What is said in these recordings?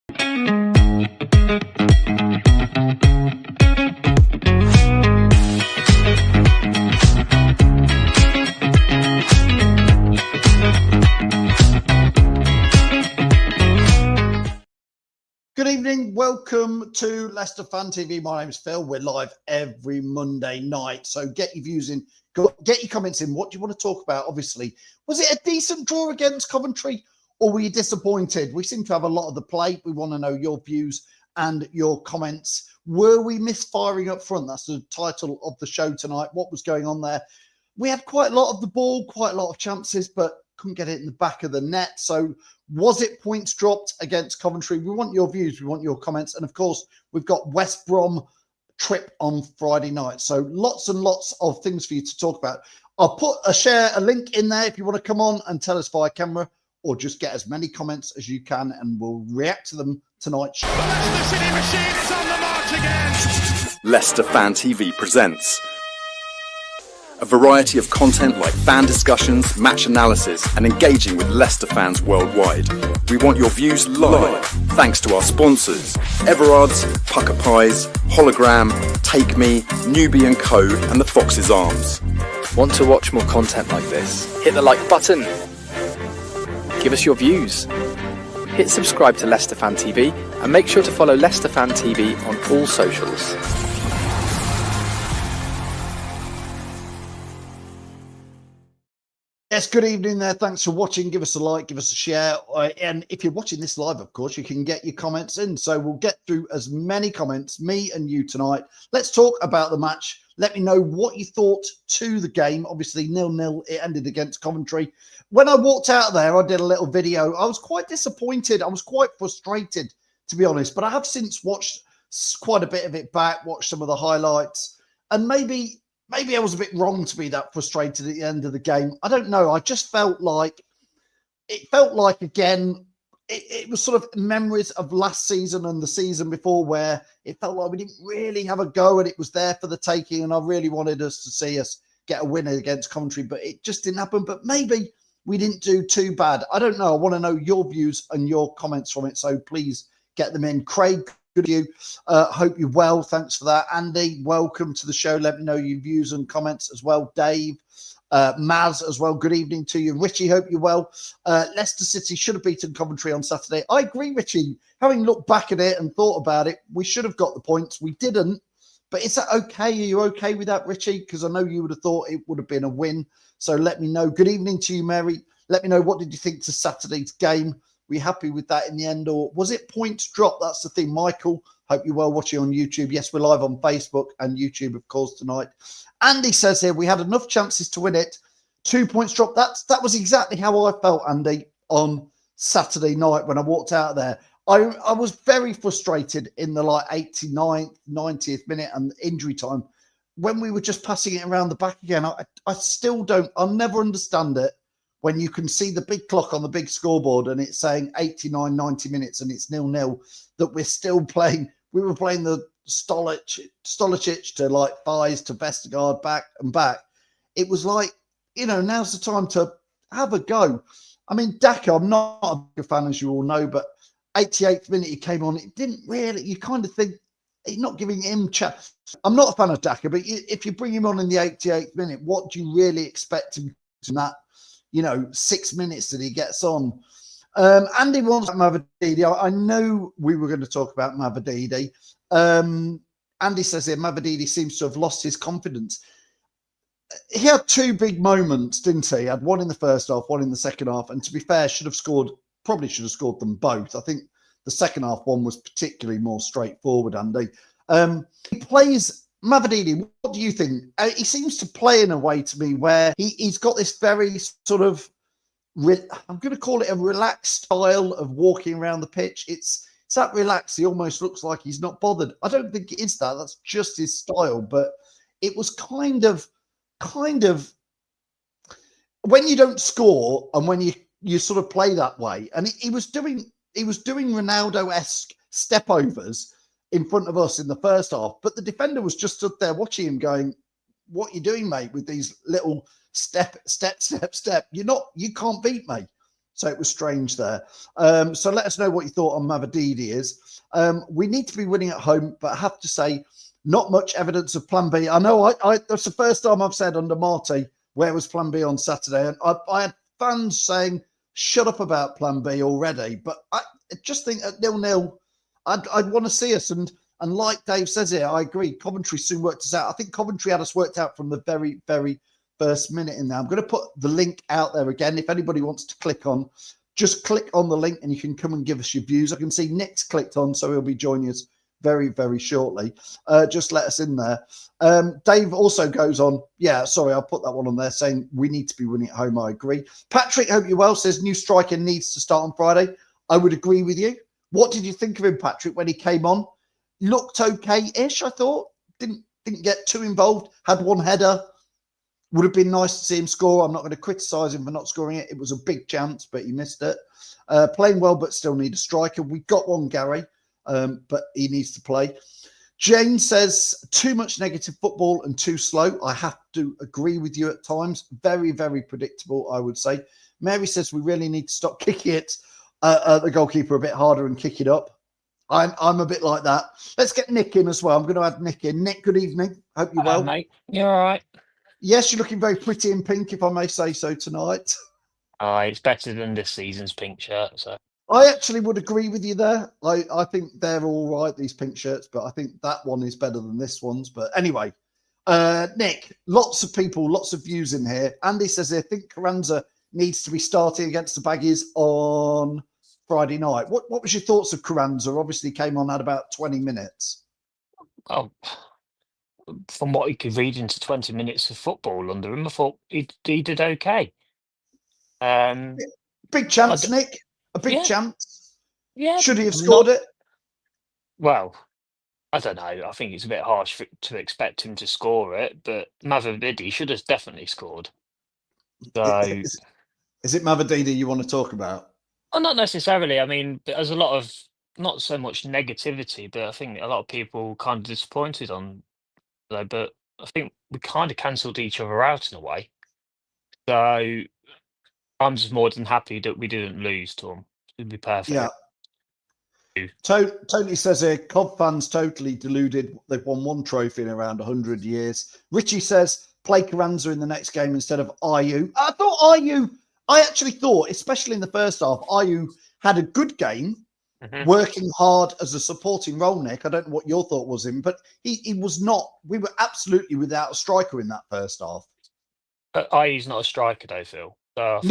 Good evening. Welcome to Leicester Fan TV. My name is Phil. We're live every Monday night. So get your views in, get your comments in. What do you want to talk about? Obviously, was it a decent draw against Coventry or were you disappointed? We seem to have a lot of the plate. We want to know your views and your comments. Were we misfiring up front? That's the title of the show tonight. What was going on there? We had quite a lot of the ball, quite a lot of chances, but couldn't get it in the back of the net. So was it points dropped against Coventry? We want your views. We want your comments. And of course, we've got West Brom trip on Friday night. So lots and lots of things for you to talk about. I'll put a link in there if you want to come on and tell us via camera, or just get as many comments as you can and we'll react to them tonight. The Leicester City machine is on the march again. Leicester Fan TV presents a variety of content like fan discussions, match analysis, and engaging with Leicester fans worldwide. We want your views live, thanks to our sponsors, Everard's, Pucker Pies, Hologram, Take Me, Newbie & Co, and the Fox's Arms. Want to watch more content like this? Hit the like button. Give us your views. Hit subscribe to Leicester Fan TV and make sure to follow Leicester Fan TV on all socials. Yes, good evening there. Thanks for watching. Give us a like, give us a share. And if you're watching this live, of course, you can get your comments in. So we'll get through as many comments, me and you tonight. Let's talk about the match. Let me know what you thought to the game. Obviously, 0-0, it ended against Coventry. When I walked out of there, I did a little video. I was quite disappointed. I was quite frustrated, to be honest. But I have since watched quite a bit of it back, watched some of the highlights. And maybe I was a bit wrong to be that frustrated at the end of the game. I don't know. I just felt like, again, it was sort of memories of last season and the season before where it felt like we didn't really have a go and it was there for the taking. And I really wanted us to see us get a win against Coventry, but it just didn't happen. But maybe we didn't do too bad. I don't know. I want to know your views and your comments from it. So please get them in. Craig, good to you. Hope you're well. Thanks for that. Andy, welcome to the show. Let me know your views and comments as well. Dave, Maz as well. Good evening to you. Richie, hope you're well. Leicester City should have beaten Coventry on Saturday. I agree, Richie. Having looked back at it and thought about it, we should have got the points. We didn't. But is that okay? Are you okay with that, Richie? Because I know you would have thought it would have been a win. So let me know. Good evening to you, Mary. Let me know, what did you think to Saturday's game? Were you happy with that in the end, or was it points drop? That's the thing. Michael, hope you're well watching on YouTube. Yes, we're live on Facebook and YouTube, of course, tonight. Andy says here, we had enough chances to win it. 2 points drop. That was exactly how I felt, Andy, on Saturday night when I walked out there. I was very frustrated in the 89th, 90th minute and injury time when we were just passing it around the back again. I still don't, I'll never understand it. When you can see the big clock on the big scoreboard and it's saying 89, 90 minutes and it's 0-0, that we're still playing. We were playing the Stolicic to Fies to Vestergaard back and back. It was like, now's the time to have a go. I mean, Daka, I'm not a big fan, as you all know, but 88th minute he came on. It didn't really, you kind of think, he's not giving him chat. I'm not a fan of Daka, but if you bring him on in the 88th minute, what do you really expect him to that? 6 minutes that he gets on. Andy wants Mavididi. I know we were going to talk about Mavididi. Andy says here, Mavididi seems to have lost his confidence. He had two big moments, didn't he? He had one in the first half, one in the second half. And to be fair, probably should have scored them both. I think the second half one was particularly more straightforward, Andy. He plays... Mavididi, what do you think? He seems to play in a way to me where he's got this very sort of, I'm going to call it a relaxed style of walking around the pitch. It's that relaxed. He almost looks like he's not bothered. I don't think it is that. That's just his style. But it was kind of, when you don't score and when you sort of play that way. And he was doing Ronaldo-esque step overs in front of us in the first half, but the defender was just stood there watching him going, what are you doing, mate, with these little step. You can't beat me. So it was strange there. So let us know what you thought on Mavididi is. We need to be winning at home, but I have to say, not much evidence of plan B. I know that's the first time I've said under Marty, where was plan B on Saturday? And I had fans saying, shut up about plan B already. But I just think at 0-0, I'd want to see us. And like Dave says here, I agree. Coventry soon worked us out. I think Coventry had us worked out from the very, very first minute in there. I'm going to put the link out there again. If anybody wants to click on, just click on the link and you can come and give us your views. I can see Nick's clicked on, so he'll be joining us very, very shortly. Just let us in there. Dave also goes on. Yeah, sorry, I'll put that one on there saying we need to be winning at home. I agree. Patrick, hope you're well, says new striker needs to start on Friday. I would agree with you. What did you think of him, Patrick, when he came on? Looked okay-ish, I thought. Didn't get too involved. Had one header. Would have been nice to see him score. I'm not going to criticise him for not scoring it. It was a big chance, but he missed it. Playing well, but still need a striker. We got one, Gary, but he needs to play. Jane says, too much negative football and too slow. I have to agree with you at times. Very, very predictable, I would say. Mary says, we really need to stop kicking it the goalkeeper a bit harder and kick it up. I'm a bit like that. Let's get Nick in as well. I'm going to add Nick in. Nick, good evening. Hope you're well. Mate, you're all right. Yes, you're looking very pretty in pink, if I may say so, tonight. It's better than this season's pink shirt. So I actually would agree with you there. I think they're all right, these pink shirts, but I think that one is better than this one's. But anyway, Nick, lots of people, lots of views in here. Andy says they think Carranza needs to be starting against the Baggies on Friday night. What was your thoughts of Carranza? Obviously came on at about 20 minutes. Oh, from what he could read into 20 minutes of football under him, I thought he did okay. Big chance, Nick. A big chance. Yeah. Should he have scored it? Well, I don't know. I think it's a bit harsh to expect him to score it, but Mavididi should have definitely scored. So, is it Mavididi you want to talk about? Well, not necessarily. I mean, there's a lot of, not so much negativity, but I think a lot of people kind of disappointed on, but I think we kind of cancelled each other out in a way. So I'm just more than happy that we didn't lose to them. It'd be perfect. Yeah. Totally says here, Cov fans totally deluded. They've won one trophy in around 100 years. Richie says, play Carranza in the next game instead of Ayew. I actually thought, especially in the first half, Ayew had a good game, working hard as a supporting role, Nick. I don't know what your thought was in, but he was not. We were absolutely without a striker in that first half. But Ayew's not a striker, though, Phil. So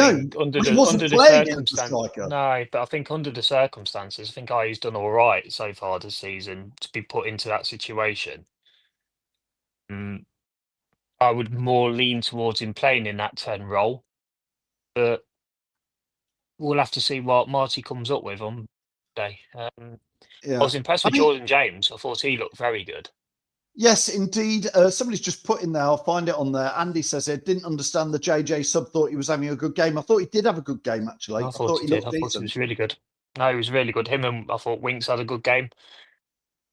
under the circumstances, no, but I think under the circumstances, I think Ayew's done all right so far this season to be put into that situation. I would more lean towards him playing in that 10 role, but we'll have to see what Marty comes up with on day. I was impressed with Jordan James. I thought he looked very good. Yes, indeed. Somebody's just put in there. I'll find it on there. Andy says it didn't understand the JJ sub. Thought he was having a good game. I thought he did have a good game actually. I thought he did. I thought he was really good. No, he was really good. Him and I thought Winks had a good game.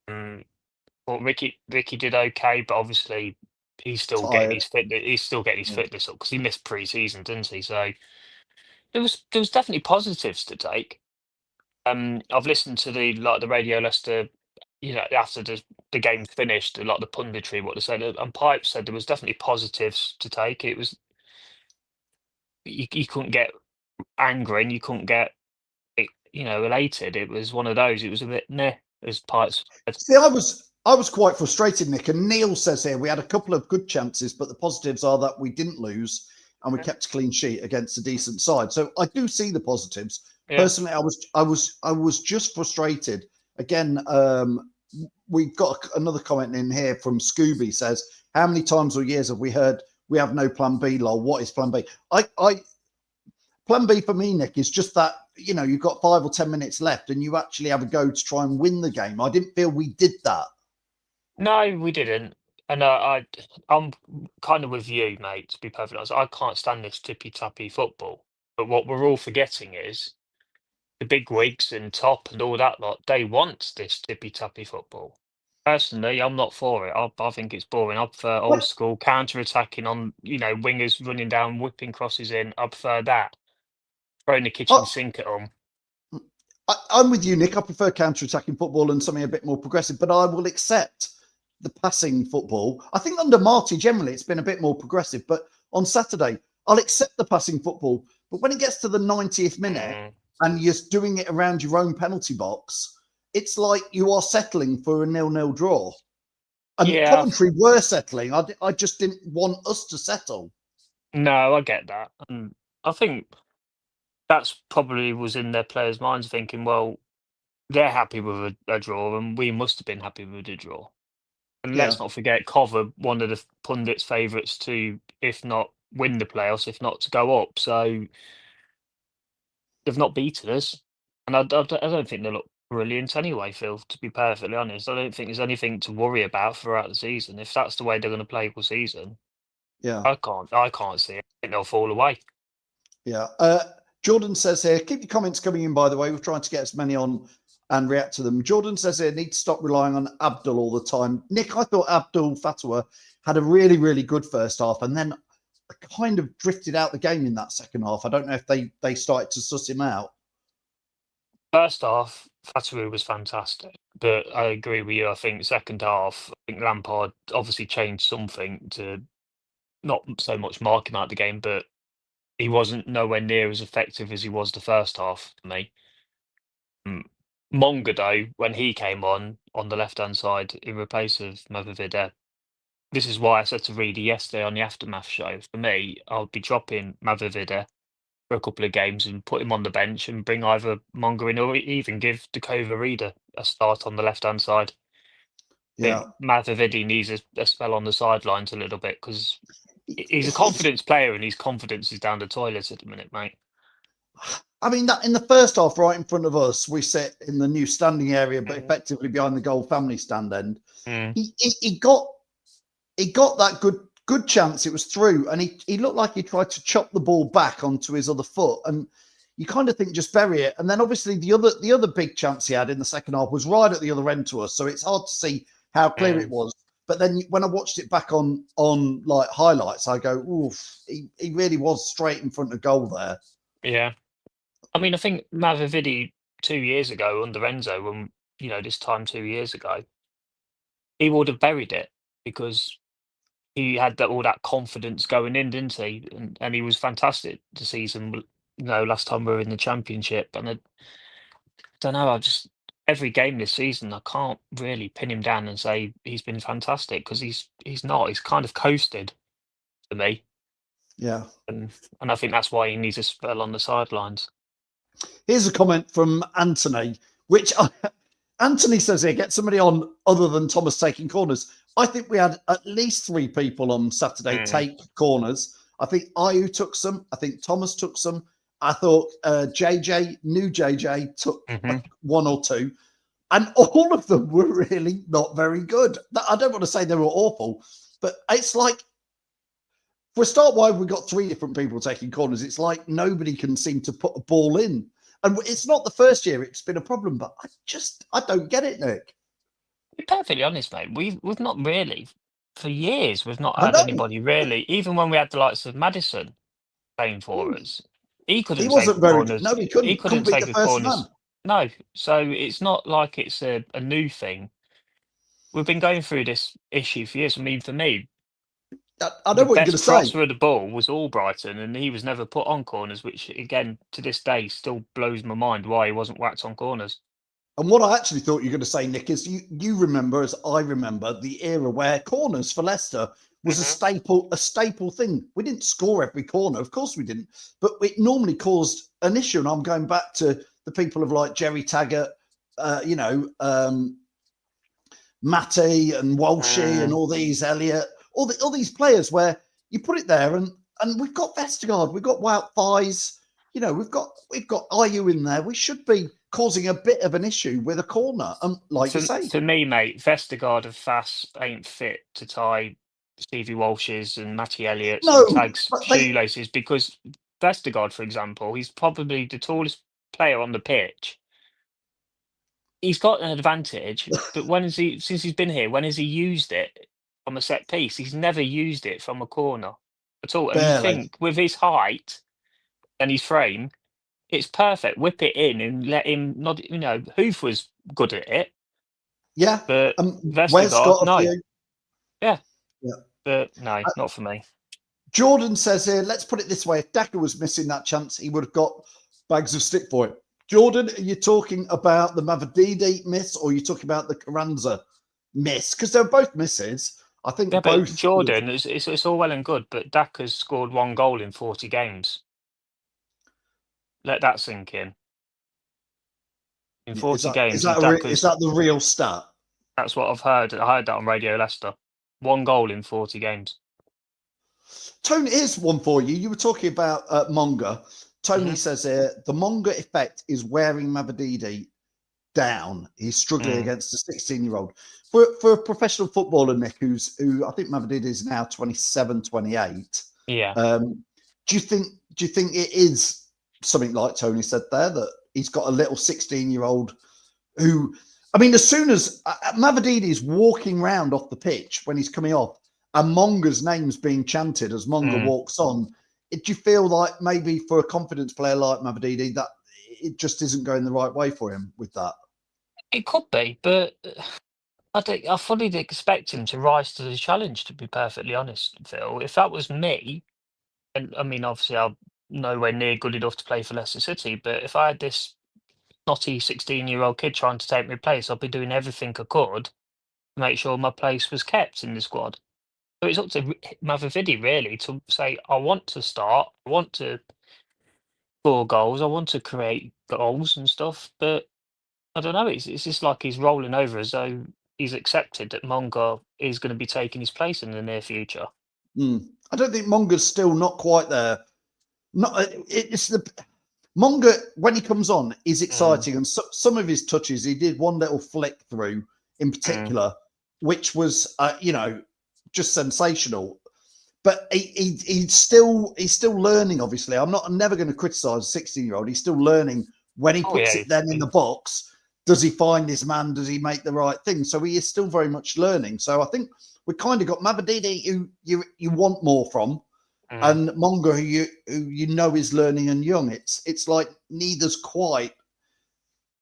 Thought Ricky did okay, but obviously he's still getting his fitness. He's still getting his fitness up because he missed pre-season, didn't he? So there was definitely positives to take. I've listened to the Radio Leicester, after the game finished, a lot of the punditry, what they said, and Pipe said there was definitely positives to take. It was you couldn't get angry and you couldn't get elated. It was one of those. It was a bit as Pipe said. See, I was quite frustrated, Nick. And Neil says here we had a couple of good chances, but the positives are that we didn't lose and we kept a clean sheet against a decent side. So I do see the positives. Yeah. Personally, I was just frustrated. Again, we've got another comment in here from Scooby says, how many times or years have we heard we have no plan B, lol? What is plan B? Plan B for me, Nick, is just that, you've got 5 or 10 minutes left and you actually have a go to try and win the game. I didn't feel we did that. No, we didn't. And I'm kind of with you, mate, to be perfectly honest. I can't stand this tippy-tappy football. But what we're all forgetting is the big wigs and top and all that lot, they want this tippy-tappy football. Personally, I'm not for it. I think it's boring. I prefer old school counter-attacking on, wingers running down, whipping crosses in. I prefer that. throwing the kitchen sink at them. I'm with you, Nick. I prefer counter-attacking football and something a bit more progressive, but I will accept the passing football. I think under Marty, generally, it's been a bit more progressive, but on Saturday, I'll accept the passing football. But when it gets to the 90th minute and you're doing it around your own penalty box, it's like you are settling for a 0-0 draw. And Coventry were settling. I just didn't want us to settle. No, I get that. And I think that's probably was in their players' minds thinking, well, they're happy with a draw and we must have been happy with a draw. And let's not forget, Cover, one of the pundits' favourites to, if not win the playoffs, if not to go up. So they've not beaten us. And I don't think they look brilliant anyway, Phil, to be perfectly honest. I don't think there's anything to worry about throughout the season. If that's the way they're going to play all season, I can't see it. I think they'll fall away. Yeah. Jordan says here, keep your comments coming in, by the way. We're trying to get as many on and react to them. Jordan says here, need to stop relying on Abdul all the time. Nick, I thought Abdul Fatawu had a really, really good first half and then kind of drifted out the game in that second half. I don't know if they started to suss him out. First half, Fatawu was fantastic, but I agree with you. I think second half, I think Lampard obviously changed something to not so much mark him out the game, but he wasn't nowhere near as effective as he was the first half for me. Monga, though, when he came on the left-hand side in replace of Mavididi, this is why I said to Reedy yesterday on the Aftermath show, for me, I'll be dropping Mavididi for a couple of games and put him on the bench and bring either Monga in or even give Dakova Reeder a start on the left-hand side. Yeah. I think Mavididi needs a spell on the sidelines a little bit because he's a confidence player and his confidence is down the toilet at the minute, mate. I mean, that in the first half, right in front of us, we sit in the new standing area, but effectively behind the goal family stand end. He got that good chance. It was through, and he looked like he tried to chop the ball back onto his other foot, and you kind of think just bury it. And then obviously the other big chance he had in the second half was right at the other end to us, so it's hard to see how clear it was. But then when I watched it back on like highlights, I go, oof, he really was straight in front of goal there. Yeah. I mean, I think Mavididi 2 years ago under Enzo, when, this time 2 years ago, he would have buried it because he had all that confidence going in, didn't he? And he was fantastic this season, last time we were in the Championship. And I don't know, every game this season, I can't really pin him down and say he's been fantastic because he's not. He's kind of coasted for me. Yeah. And I think that's why he needs a spell on the sidelines. Here's a comment from Anthony, Anthony says here, get somebody on other than Thomas taking corners. I think we had at least 3 people on Saturday take corners. I think Ayew took some. I think Thomas took some. I thought JJ took 1 or 2. And all of them were really not very good. I don't want to say they were awful, but it's like, for a start, why have we got 3 different people taking corners? It's like nobody can seem to put a ball in. And it's not the first year it's been a problem, but I don't get it, Nick. To be perfectly honest, mate, we've not really, for years, we've not had anybody really, even when we had the likes of Maddison playing for us. He wasn't very good. No, he couldn't. He couldn't take the a first corners. man. No, so it's not like it's a new thing. We've been going through this issue for years. I mean, for me, I know what you're going to best say. crosser of the ball was Albrighton, and he was never put on corners, which again to this day still blows my mind why he wasn't whacked on corners. And what I actually thought you were going to say, Nick, is you remember, as I remember, the era where corners for Leicester was a staple thing. We didn't score every corner, of course we didn't, but it normally caused an issue. And I'm going back to the people of like Jerry Taggart, Matty and Walshy and all these Elliott, all these players where you put it there and we've got Vestergaard, we've got Wout Thies, we've got Ayew in there. We should be causing a bit of an issue with a corner. Like you say. To me, mate, Vestergaard and Fass ain't fit to tie Stevie Walsh's and Matty Elliott's and Tagg's shoelaces because Vestergaard, for example, he's probably the tallest player on the pitch. He's got an advantage, but since he's been here, when has he used it from a set piece? He's never used it from a corner at all. And you think with his height and his frame, It's perfect. Whip it in and let him not. Hoof was good at it, Yeah. but Wes Vestergaard, got a no. few. Yeah. Yeah. But no, not for me. Jordan says here, let's put it this way. If Daka was missing that chance, he would have got bags of stick for it. Jordan, are you talking about the Mavididi miss or are you talking about the Carranza miss? Because they're both misses. I think Yeah, but both. Jordan, it's all well and good, but Daka's scored 1 goal in 40 games. Let that sink in. In 40 games, is that the real stat? That's what I've heard. I heard that on Radio Leicester. 1 goal in 40 games. Tony, here's one for you. You were talking about Monga. Tony says here, the Monga effect is wearing Mavididi down. He's struggling against a 16-year-old. For a professional footballer, Nick, who I think Mavididi is now 27, 28. Yeah. Do you think it is something like Tony said there, that he's got a little 16-year-old who, I mean, as soon as Mavididi is walking round off the pitch when he's coming off, and Monga's name's being chanted as Monga walks on, do you feel like maybe for a confidence player like Mavididi that it just isn't going the right way for him with that? It could be, but I fully expect him to rise to the challenge, to be perfectly honest, Phil. If that was me, and I mean, obviously, I'm nowhere near good enough to play for Leicester City, but if I had this snotty 16-year-old kid trying to take my place, I'd be doing everything I could to make sure my place was kept in the squad. So it's up to Mavididi, really, to say, I want to start, I want to score goals, I want to create goals and stuff, but I don't know, it's just like he's rolling over as though he's accepted that Monga is going to be taking his place in the near future. I don't think Monga's still not quite there. It's the Monga, when he comes on, is exciting, and some of his touches, he did one little flick through in particular, which was just sensational. But he's still learning. Obviously, I'm never going to criticize a 16-year-old. He's still learning. When he puts it then in the box, does he find his man? Does he make the right thing? So he is still very much learning. So I think we kind of got Mavididi, who you want more from, and Monga, who you know is learning and young. It's like neither's quite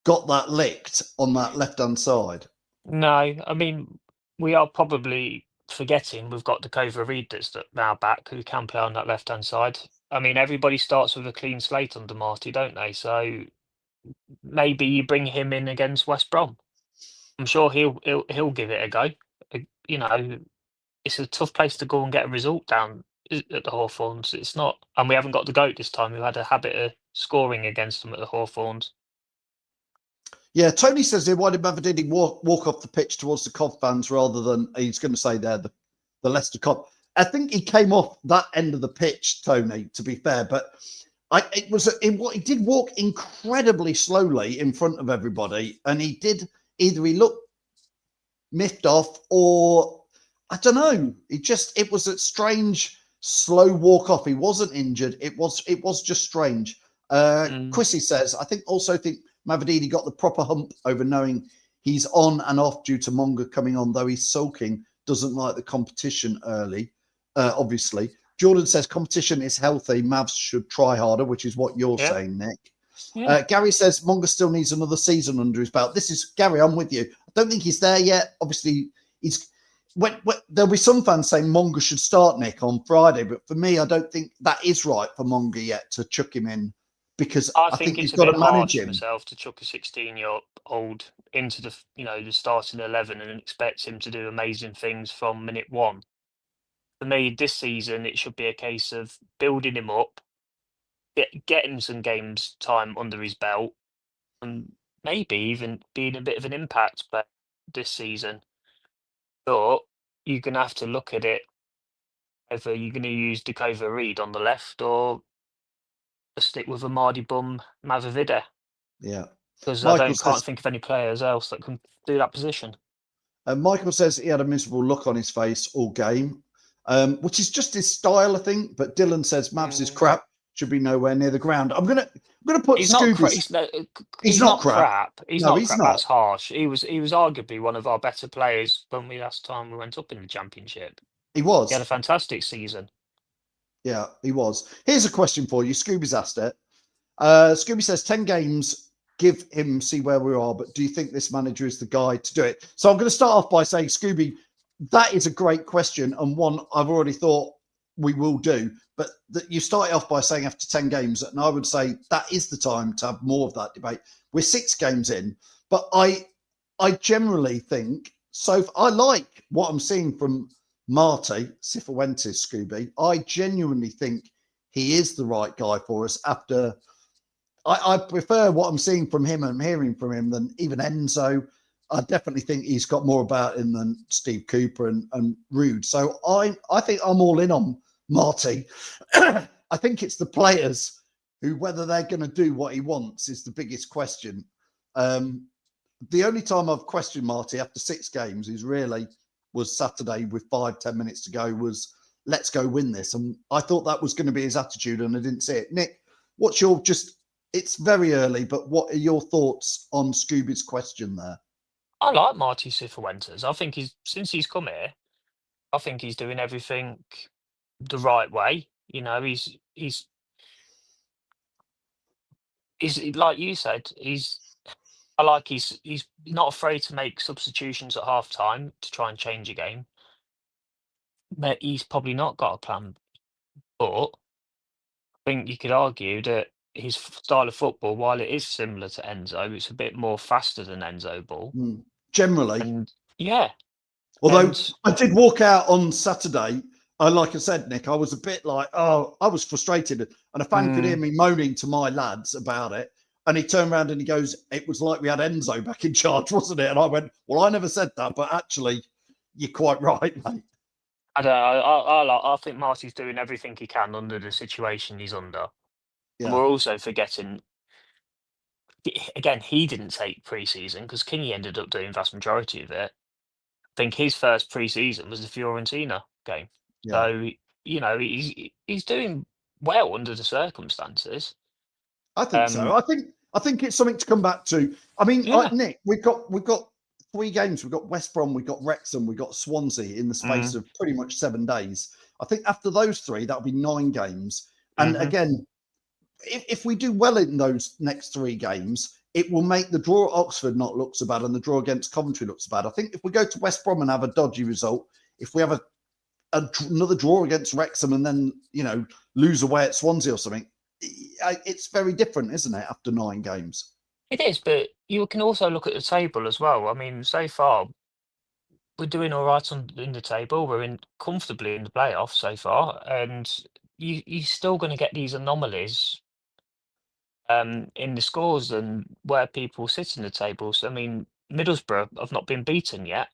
got that licked on that left-hand side. No, I mean, we are probably forgetting we've got Dakova Reed that's now back, who can play on that left-hand side. I mean, everybody starts with a clean slate under Marty, don't they? So maybe you bring him in against West Brom. I'm sure he'll give it a go. It's a tough place to go and get a result down at the Hawthorns. It's not, and we haven't got the goat this time. We've had a habit of scoring against them at the Hawthorns. Yeah, Tony says here, why did Mavididi walk off the pitch towards the Cov fans rather than, he's going to say there, the Leicester Cov? I think he came off that end of the pitch, Tony, to be fair, but he did walk incredibly slowly in front of everybody, and he looked miffed off, or I don't know. It was a strange, slow walk off. He wasn't injured. It was just strange. Quissy says, I think Mavididi got the proper hump over knowing he's on and off due to Monga coming on, though he's sulking, doesn't like the competition early, obviously. Jordan says competition is healthy. Mavs should try harder, which is what you're saying, Nick. Yeah. Gary says Monga still needs another season under his belt. This is Gary. I'm with you. I don't think he's there yet. Obviously, there'll be some fans saying Monga should start, Nick, on Friday, but for me, I don't think that is right for Monga yet to chuck him in, because I think it's you've got to manage him. Myself to chuck a 16-year-old into the starting 11 and expect him to do amazing things from minute one. For me, this season, it should be a case of building him up, getting some games time under his belt, and maybe even being a bit of an impact player this season. But you're going to have to look at it, whether you're going to use Dakova Reed on the left or stick with Amadi Bum Mavididi. Yeah. Because I can't think of any players else that can do that position. Michael says he had a miserable look on his face all game, which is just his style, I think. But Dylan says Mavs is crap, should be nowhere near the ground. I'm gonna put Scooby. He's not crap. He's not crap. Not. That's harsh. He was arguably one of our better players when last time we went up in the Championship. He was. He had a fantastic season. Yeah, he was. Here's a question for you. Scooby's asked it. Scooby says 10 games, give him, see where we are. But do you think this manager is the guy to do it? So I'm going to start off by saying, Scooby, that is a great question, and one I've already thought we will do. But you started off by saying after 10 games, and I would say that is the time to have more of that debate. We're 6 games in, but I generally think, so I like what I'm seeing from Marty Cifuentes, Scooby. I genuinely think he is the right guy for us after... I prefer what I'm seeing from him and hearing from him than even Enzo. I definitely think he's got more about him than Steve Cooper and Rude. So I think I'm all in on Marty. I think it's the players who, whether they're going to do what he wants, is the biggest question. The only time I've questioned Marty after 6 games was Saturday with 5-10 minutes to go, was let's go win this. And I thought that was going to be his attitude, and I didn't see it. Nick, what's your it's very early, but what are your thoughts on Scooby's question there? I like Marty Cifuentes. I think since he's come here, I think he's doing everything the right way. You know, he's like you said, he's not afraid to make substitutions at half time to try and change a game. But he's probably not got a plan. But I think you could argue that his style of football, while it is similar to Enzo, it's a bit more faster than Enzo ball. Generally. And yeah. Although I did walk out on Saturday, and like I said, Nick, I was a bit like, I was frustrated. And a fan could hear me moaning to my lads about it. And he turned around and he goes, it was like we had Enzo back in charge, wasn't it? And I went, well, I never said that, but actually, you're quite right, mate. I don't know. I think Marty's doing everything he can under the situation he's under. Yeah. And we're also forgetting, again, he didn't take pre-season because Kingy ended up doing vast majority of it. I think his first pre-season was the Fiorentina game. Yeah. So, you know, he's doing well under the circumstances. I think so. I think it's something to come back to. I mean, Nick, we've got 3 games. We've got West Brom, we've got Wrexham, we've got Swansea in the space of pretty much 7 days. I think after those 3, that'll be 9 games. And again, if we do well in those next 3 games, it will make the draw at Oxford not look so bad and the draw against Coventry look so bad. I think if we go to West Brom and have a dodgy result, if we have another draw against Wrexham and then, you know, lose away at Swansea or something, it's very different, isn't it, after 9 games? It is, but you can also look at the table as well. I mean, so far, we're doing all right in the table. We're comfortably in the playoffs so far, and you're still going to get these anomalies in the scores and where people sit in the tables. I mean, Middlesbrough have not been beaten yet.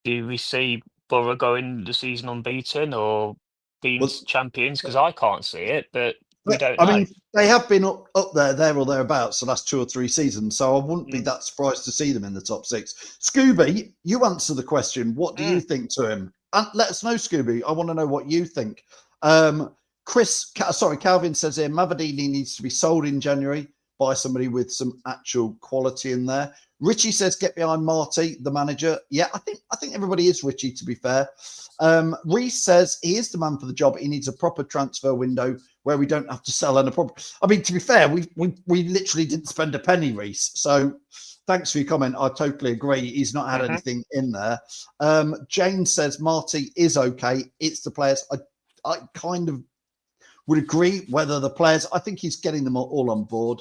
Do we see Borough going the season unbeaten or being champions? Because I can't see it, but we don't know. I mean, they have been up there or thereabouts the last 2 or 3 seasons, so I wouldn't be that surprised to see them in the top 6. Scooby, you answer the question. What do you think to him? And let us know, Scooby. I want to know what you think. Calvin says here, Mavididi needs to be sold in January by somebody with some actual quality in there. Richie says, get behind Marty, the manager. Yeah, I think everybody is Richie, to be fair. Reese says he is the man for the job. He needs a proper transfer window where we don't have to sell any problem. I mean, to be fair, we literally didn't spend a penny, Reese. So thanks for your comment. I totally agree. He's not had anything in there. Jane says Marty is okay. It's the players. I kind of would agree whether the players, I think he's getting them all on board.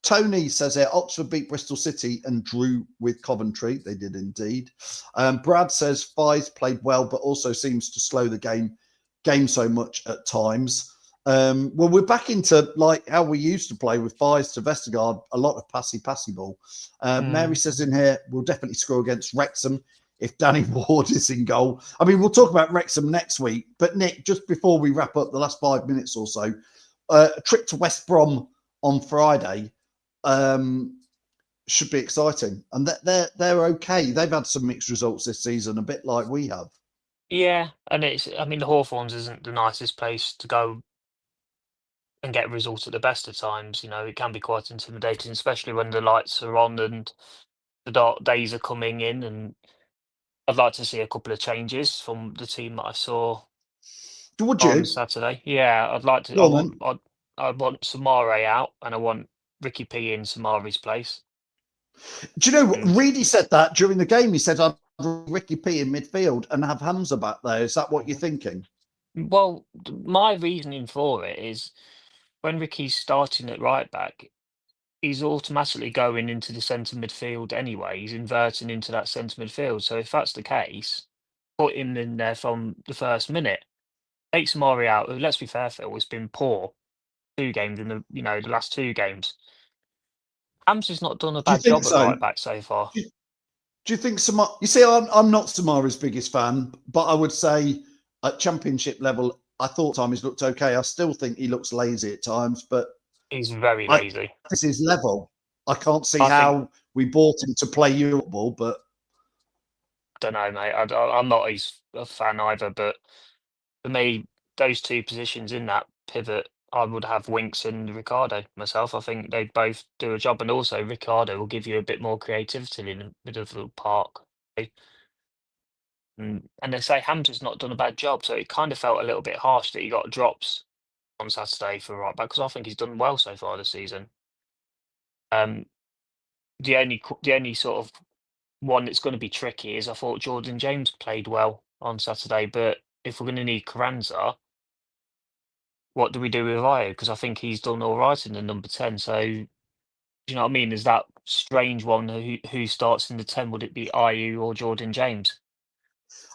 Tony says here, Oxford beat Bristol City and drew with Coventry. They did indeed. Brad says Fies played well, but also seems to slow the game so much at times. Well, we're back into like how we used to play with Fies to Vestergaard, a lot of passy ball. Mary says in here, we'll definitely score against Wrexham if Danny Ward is in goal. I mean, we'll talk about Wrexham next week. But Nick, just before we wrap up the last 5 minutes or so, a trip to West Brom on Friday should be exciting. And they're okay. They've had some mixed results this season, a bit like we have. Yeah, and the Hawthorns isn't the nicest place to go and get results at the best of times. You know, it can be quite intimidating, especially when the lights are on and the dark days are coming in. And I'd like to see a couple of changes from the team that I saw on Saturday. Yeah, I'd like to. I want Samare out, and I want Ricky P in Samare's place. Do you know, Reedy said that during the game. He said, I'd have Ricky P in midfield and have Hamza back there. Is that what you're thinking? Well, my reasoning for it is when Ricky's starting at right back, he's automatically going into the centre midfield anyway. He's inverting into that centre midfield. So if that's the case, put him in there from the first minute. Take Samari out. Let's be fair, Phil, it's been poor 2 games in the last 2 games. Hamza's not done a Do you bad think job at so? right back so far. Do you think Samara? You see, I'm not Samara's biggest fan, but I would say at Championship level, I thought he's looked okay. I still think he looks lazy at times, but He's very lazy. This is level. I can't see I how we bought him to play Europe ball, but don't know, mate. I'm not a fan either, but for me, those 2 positions in that pivot, I would have Winks and Ricardo myself. I think they both do a job, and also Ricardo will give you a bit more creativity in the middle of the park. And they say Hamza's not done a bad job, so it kind of felt a little bit harsh that he got drops on Saturday for right back, because I think he's done well so far this season. The only sort of one that's going to be tricky is I thought Jordan James played well on Saturday, but if we're going to need Carranza, what do we do with Ayo? Because I think he's done all right in the number 10. So, do you know what I mean? Is that strange one who starts in the 10? Would it be Ayu or Jordan James?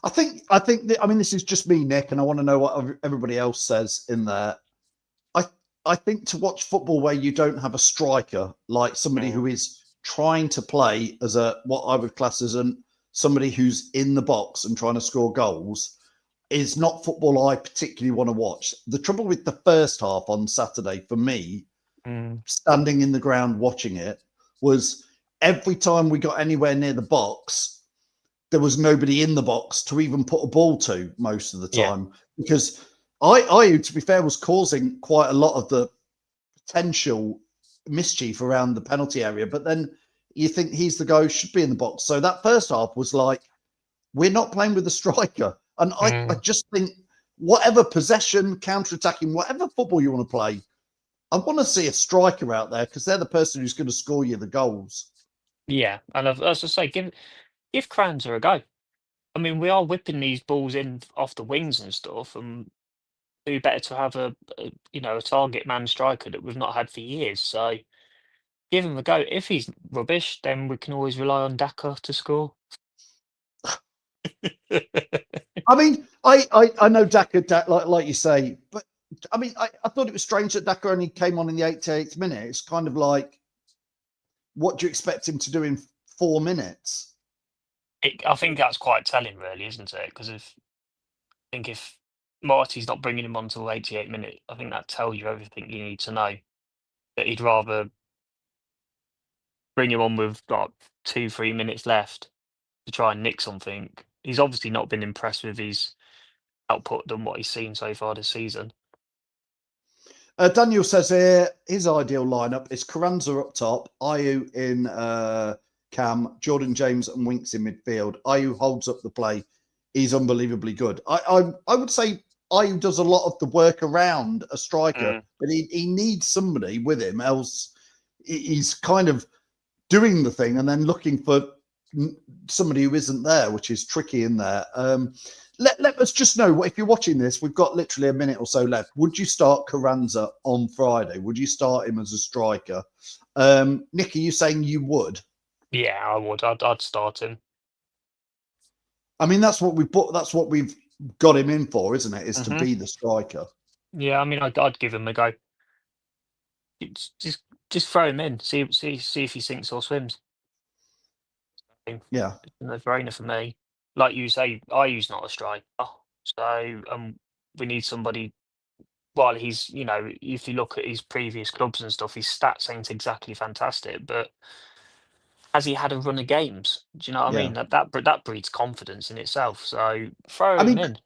I think this is just me, Nick, and I want to know what everybody else says in there. I think to watch football where you don't have a striker, like somebody who is trying to play as what I would class as somebody who's in the box and trying to score goals, is not football I particularly want to watch. The trouble with the first half on Saturday for me, standing in the ground watching it, was every time we got anywhere near the box, there was nobody in the box to even put a ball to most of the time. Because Ayu, to be fair, was causing quite a lot of the potential mischief around the penalty area. But then you think he's the guy who should be in the box. So that first half was like, we're not playing with a striker. And I just think whatever possession, counter-attacking, whatever football you want to play, I want to see a striker out there because they're the person who's going to score you the goals. Yeah, and as I say, give Carranza a go. I mean, we are whipping these balls in off the wings and stuff, and it'd be better to have a target man striker that we've not had for years. So give him a go. If he's rubbish, then we can always rely on Daka to score. I mean, I know Daka, like you say, but I mean, I thought it was strange that Daka only came on in the 88th minute. It's kind of like, what do you expect him to do in 4 minutes? I think that's quite telling, really, isn't it? Because if Marty's not bringing him on till 88 minutes, I think that tells you everything you need to know. That he'd rather bring him on with like 2-3 minutes left to try and nick something. He's obviously not been impressed with his output than what he's seen so far this season. Daniel says here, his ideal lineup is Carranza up top, Ayu in Cam, Jordan James and Winks in midfield. Ayu holds up the play. He's unbelievably good. I would say Ayu does a lot of the work around a striker, but he needs somebody with him, else he's kind of doing the thing and then looking for somebody who isn't there, which is tricky in there. Let us just know, if you're watching this, we've got literally a minute or so left. Would you start Carranza on Friday? Would you start him as a striker? Nick, are you saying you would? Yeah, I would. I'd start him. I mean, that's what we've got him in for, isn't it? Is to be the striker. Yeah, I mean, I'd give him a go. Just throw him in. See if he sinks or swims. Yeah, it's a no-brainer for me. Like you say, Ayu's not a striker, so we need somebody. Well, he's if you look at his previous clubs and stuff, his stats ain't exactly fantastic, but has he had a run of games? Do you know what I mean? That breeds confidence in itself. So throw him in.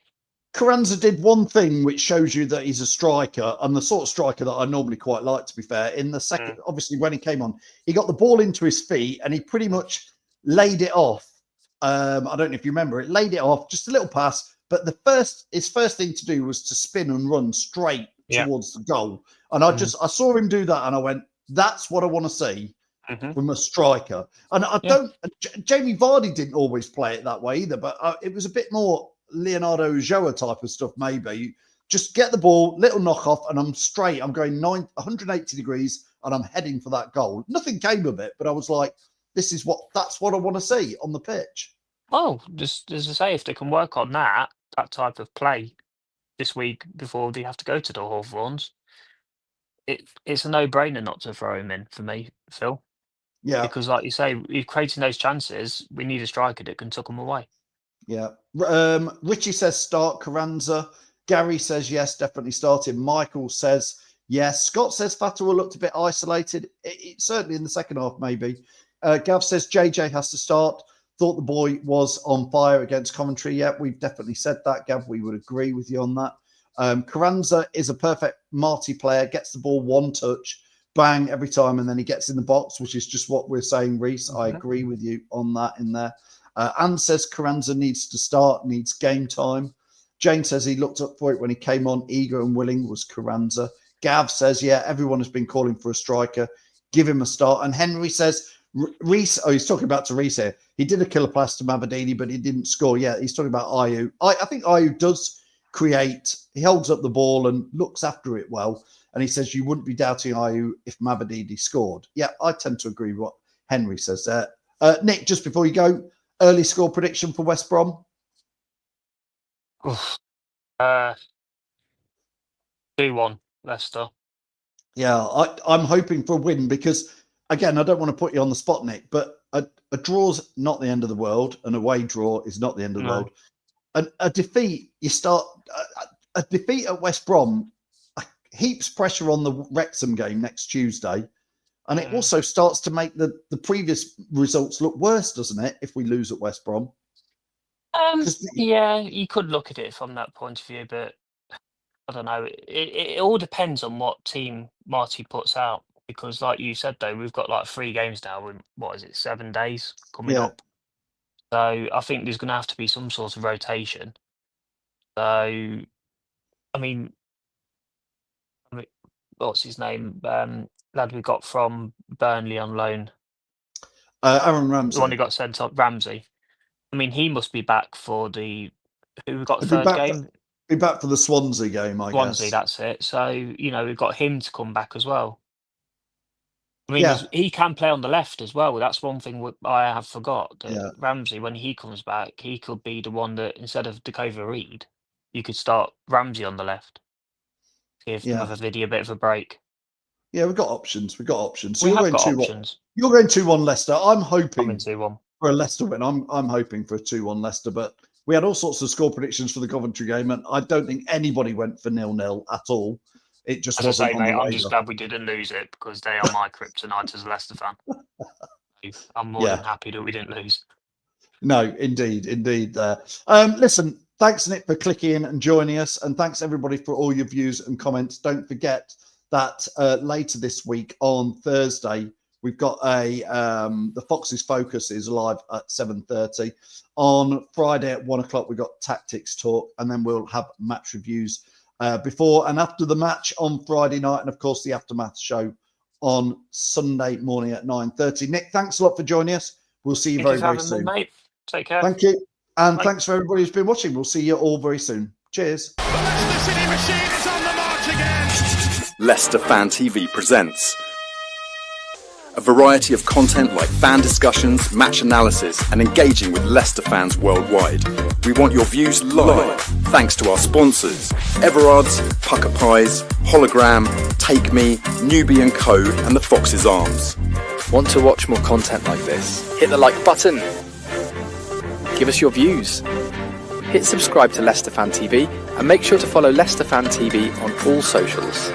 Carranza did one thing which shows you that he's a striker, and the sort of striker that I normally quite like, to be fair. In the second, obviously, when he came on, he got the ball into his feet and he pretty much laid it off. I don't know if you remember it, laid it off, just a little pass. But his first thing to do was to spin and run straight towards the goal. And I saw him do that, and I went, "That's what I want to see from a striker." And Jamie Vardy didn't always play it that way either, but it was a bit more Leonardo Ulloa type of stuff. Maybe just get the ball, little knock off, and I'm straight. I'm going 180 degrees, and I'm heading for that goal. Nothing came of it, but I was like, that's what I want to see on the pitch. Oh, just as I say, if they can work on that type of play this week before they have to go to the Hawthorns, it's a no-brainer not to throw him in for me, Phil. Yeah. Because like you say, you're creating those chances. We need a striker that can tuck them away. Yeah. Richie says start Carranza. Gary says yes, definitely starting. Michael says yes. Scott says Fatawu looked a bit isolated. It certainly in the second half, maybe. Gav says JJ has to start. Thought the boy was on fire against Coventry. Yeah, we've definitely said that, Gav. We would agree with you on that. Carranza is a perfect Marty player, gets the ball one touch, bang, every time, and then he gets in the box, which is just what we're saying, Reese. I agree with you on that in there. Anne says Carranza needs to start, needs game time. Jane says he looked up for it when he came on, eager and willing was Carranza. Gav says, yeah, everyone has been calling for a striker. Give him a start. And Henry says, Reese, he's talking about to Reese here. He did a killer pass to Mavididi, but he didn't score. Yeah, he's talking about Ayew. I think Ayew does create, he holds up the ball and looks after it well. And he says you wouldn't be doubting Ayew if Mavididi scored. Yeah, I tend to agree with what Henry says there. Nick, just before you go, early score prediction for West Brom? 2-1, Leicester. Yeah, I'm hoping for a win because, again, I don't want to put you on the spot, Nick, but a draw's not the end of the world. An away draw is not the end of the world. A defeat, a defeat at West Brom heaps pressure on the Wrexham game next Tuesday. And it also starts to make the previous results look worse, doesn't it, if we lose at West Brom? Yeah, you could look at it from that point of view, but I don't know. It all depends on what team Marty puts out. Because like you said, though, we've got like 3 games now in, 7 days coming up. So I think there's going to have to be some sort of rotation. So, I mean, what's his name? Lad we got from Burnley on loan. Aaron Ramsey. The one who got sent off, Ramsey. I mean, he must be back for who we got third game? Be back for the Swansea game, I guess. Swansea, that's it. So, we've got him to come back as well. I mean, he can play on the left as well. That's one thing I have forgot. That Ramsey, when he comes back, he could be the one that, instead of Dakota Reed, you could start Ramsey on the left. Give Mavididi a bit of a break. Yeah, we've got options. So we have got options. You're going 2-1 Leicester. I'm hoping 2-1 for a Leicester win. I'm hoping for a 2-1 Leicester, but we had all sorts of score predictions for the Coventry game, and I don't think anybody went for 0-0 at all. It just wasn't. As I say, mate, I'm just glad we didn't lose it because they are my kryptonite as a Leicester fan. I'm more than happy that we didn't lose. No, indeed. Listen, thanks, Nick, for clicking in and joining us, and thanks everybody for all your views and comments. Don't forget that later this week on Thursday, we've got the Fox's Focus is live at 7:30. On Friday at 1:00, we've got Tactics Talk, and then we'll have match reviews before and after the match on Friday night, and of course the Aftermath show on Sunday morning at 9:30. Nick, thanks a lot for joining us. We'll see you very, very soon. Me, mate. Take care. Thank you. And thanks for everybody who's been watching. We'll see you all very soon. Cheers. The Leicester City machine is on the march again. Leicester Fan TV presents a variety of content like fan discussions, match analysis, and engaging with Leicester fans worldwide. We want your views live, thanks to our sponsors, Everard's, Pucker Pies, Hologram, Take Me, Newbie & Co, and the Fox's Arms. Want to watch more content like this? Hit the like button. Give us your views. Hit subscribe to Leicester Fan TV and make sure to follow Leicester Fan TV on all socials.